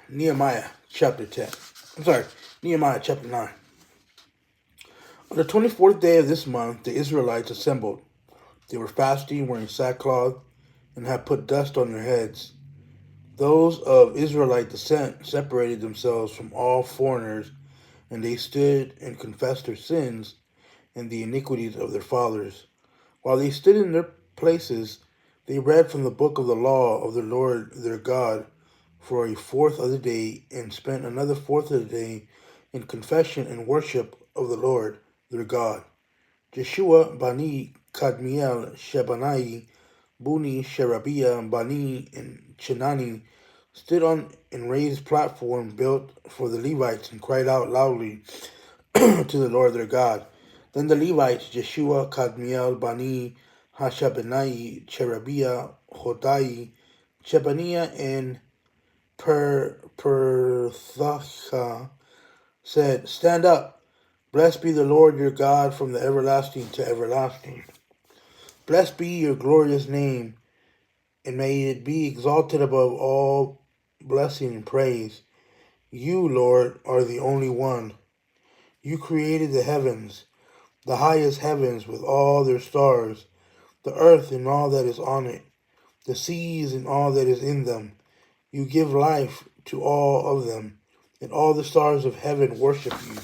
Nehemiah chapter 10. Nehemiah chapter 9. On the 24th day of this month, the Israelites assembled. They were fasting, wearing sackcloth, and had put dust on their heads. Those of Israelite descent separated themselves from all foreigners, and they stood and confessed their sins and the iniquities of their fathers. While they stood in their places, they read from the book of the law of the Lord their God for a fourth of the day, and spent another fourth of the day in confession and worship of the Lord their God. Jeshua, Bani, Kadmiel, Shebaniah, Buni, Sherebiah, Bani, and Chenani stood on a raised platform built for the Levites and cried out loudly to the Lord their God. Then the Levites, Jeshua, Kadmiel, Bani, Hashabaniah, Sherebiah, Hodai, Shebaniah, and Perthacha said, "Stand up, blessed be the Lord your God from the everlasting to everlasting. Blessed be your glorious name, and may it be exalted above all blessing and praise. You, Lord, are the only one. You created the heavens, the highest heavens with all their stars, the earth and all that is on it, the seas and all that is in them. You give life to all of them, and all the stars of heaven worship you.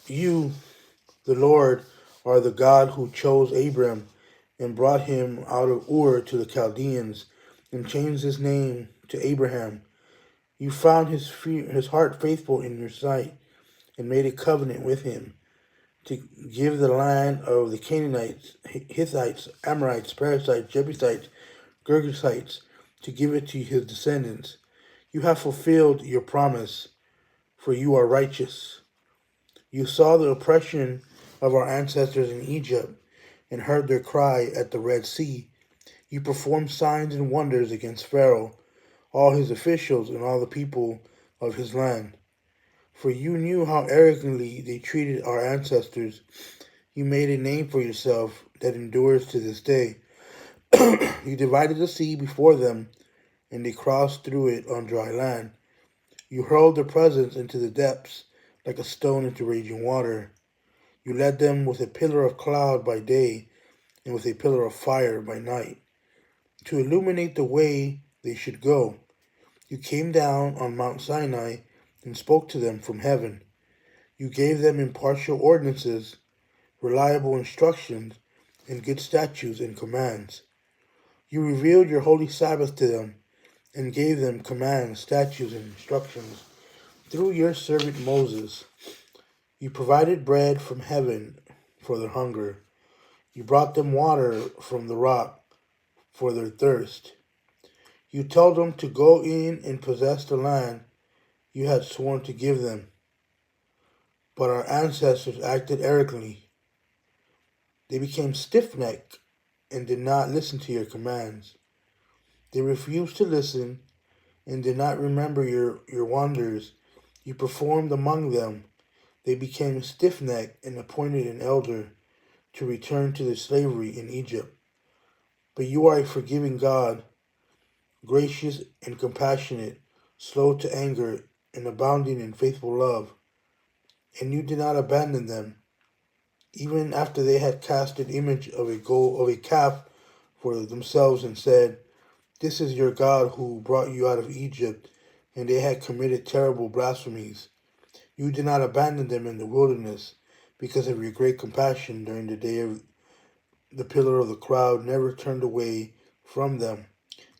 You, the Lord, are the God who chose Abram and brought him out of Ur to the Chaldeans and changed his name to Abraham. You found his heart faithful in your sight and made a covenant with him to give the land of the Canaanites, Hittites, Amorites, Perizzites, Jebusites, Girgashites, to give it to his descendants. You have fulfilled your promise, for you are righteous. You saw the oppression of our ancestors in Egypt and heard their cry at the Red Sea. You performed signs and wonders against Pharaoh, all his officials, and all the people of his land. For you knew how arrogantly they treated our ancestors. You made a name for yourself that endures to this day. You divided the sea before them, and they crossed through it on dry land. You hurled their presence into the depths like a stone into raging water. You led them with a pillar of cloud by day and with a pillar of fire by night, to illuminate the way they should go. You came down on Mount Sinai and spoke to them from heaven. You gave them impartial ordinances, reliable instructions, and good statutes and commands. You revealed your holy Sabbath to them and gave them commands, statutes, and instructions through your servant Moses. You provided bread from heaven for their hunger. You brought them water from the rock for their thirst. You told them to go in and possess the land you had sworn to give them. But our ancestors acted arrogantly. They became stiff-necked and did not listen to your commands. They refused to listen and did not remember your wonders you performed among them. They became stiff-necked and appointed an elder to return to their slavery in Egypt. But you are a forgiving God, gracious and compassionate, slow to anger, and abounding in faithful love. And you did not abandon them, even after they had cast an image of a calf for themselves and said, "This is your God who brought you out of Egypt," and they had committed terrible blasphemies. You did not abandon them in the wilderness because of your great compassion during the day of the pillar of the cloud never turned away from them,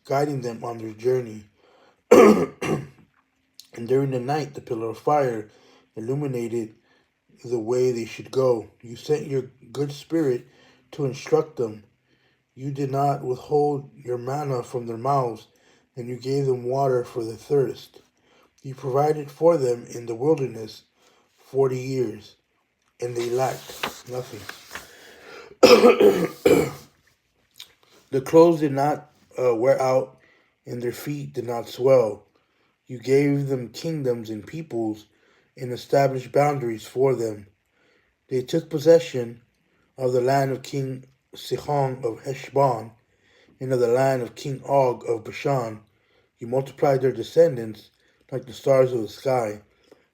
guiding them on their journey. And during the night, the pillar of fire illuminated the way they should go. You sent your good spirit to instruct them. You did not withhold your manna from their mouths, and you gave them water for their thirst. You provided for them in the wilderness 40 years, and they lacked nothing. The clothes did not wear out, and their feet did not swell. You gave them kingdoms and peoples and established boundaries for them. They took possession of the land of King Sihon of Heshbon and of the land of King Og of Bashan. You multiplied their descendants like the stars of the sky,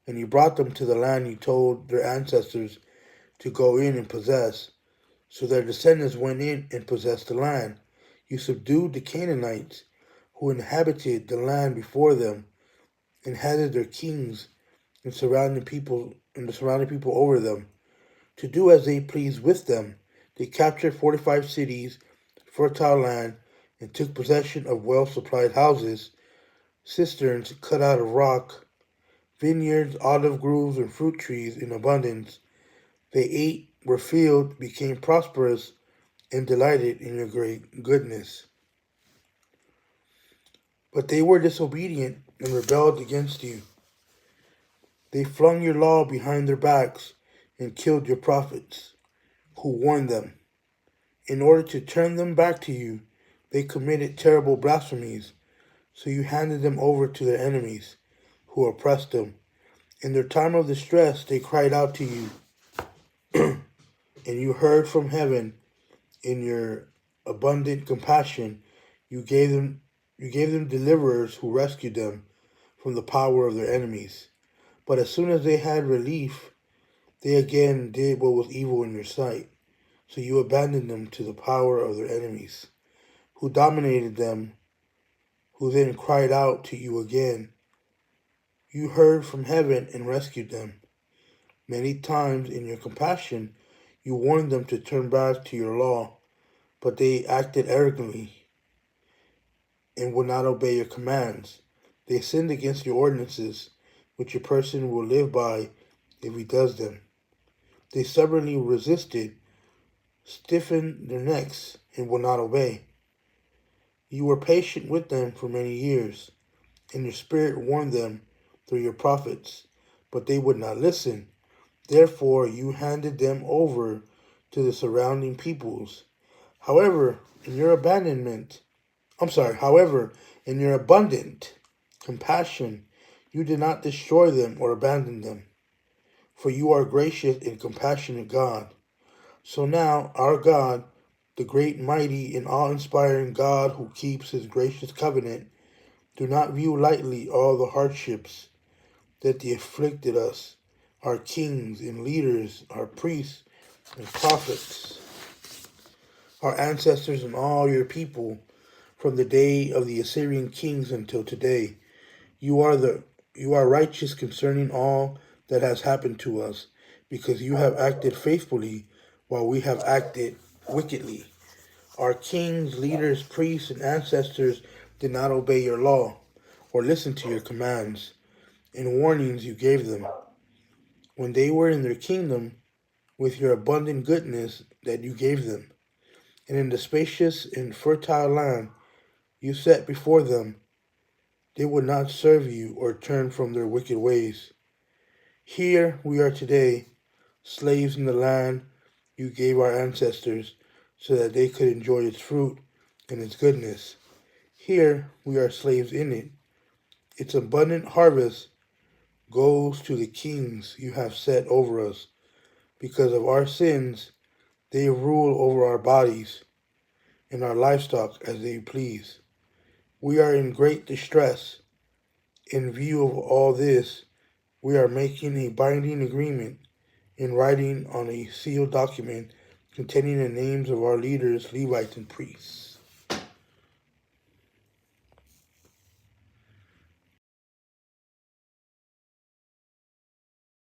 and you brought them to the land you told their ancestors to go in and possess. So their descendants went in and possessed the land. You subdued the Canaanites who inhabited the land before them, and headed their kings and the surrounding people over them, to do as they pleased with them. They captured 45 cities, fertile land, and took possession of well-supplied houses, cisterns cut out of rock, vineyards, olive groves, and fruit trees in abundance. They ate, were filled, became prosperous, and delighted in your great goodness. But they were disobedient and rebelled against you. They flung your law behind their backs and killed your prophets, who warned them. In order to turn them back to you, they committed terrible blasphemies, so you handed them over to their enemies, who oppressed them. In their time of distress, they cried out to you, and you heard from heaven. In your abundant compassion, you gave them deliverers who rescued them from the power of their enemies. But as soon as they had relief, they again did what was evil in your sight. So you abandoned them to the power of their enemies, who dominated them, who then cried out to you again. You heard from heaven and rescued them. Many times in your compassion, you warned them to turn back to your law, but they acted arrogantly and would not obey your commands. They sinned against your ordinances, which a person will live by if he does them. They stubbornly resisted, stiffened their necks, and will not obey. You were patient with them for many years, and your spirit warned them through your prophets, but they would not listen. Therefore you handed them over to the surrounding peoples. However, in your abundant compassion, you did not destroy them or abandon them, for you are gracious and compassionate God. So now, our God, the great, mighty, and awe-inspiring God who keeps his gracious covenant, do not view lightly all the hardships that they afflicted us, our kings and leaders, our priests and prophets, our ancestors, and all your people, from the day of the Assyrian kings until today. You are righteous concerning all that has happened to us, because you have acted faithfully while we have acted wickedly. Our kings, leaders, priests, and ancestors did not obey your law or listen to your commands and warnings you gave them when they were in their kingdom, with your abundant goodness that you gave them. And in the spacious and fertile land you set before them, they would not serve you or turn from their wicked ways. Here we are today, slaves in the land you gave our ancestors so that they could enjoy its fruit and its goodness. Here we are slaves in it. Its abundant harvest goes to the kings you have set over us. Because of our sins, they rule over our bodies and our livestock as they please. We are in great distress. In view of all this, we are making a binding agreement in writing on a sealed document containing the names of our leaders, Levites, and priests.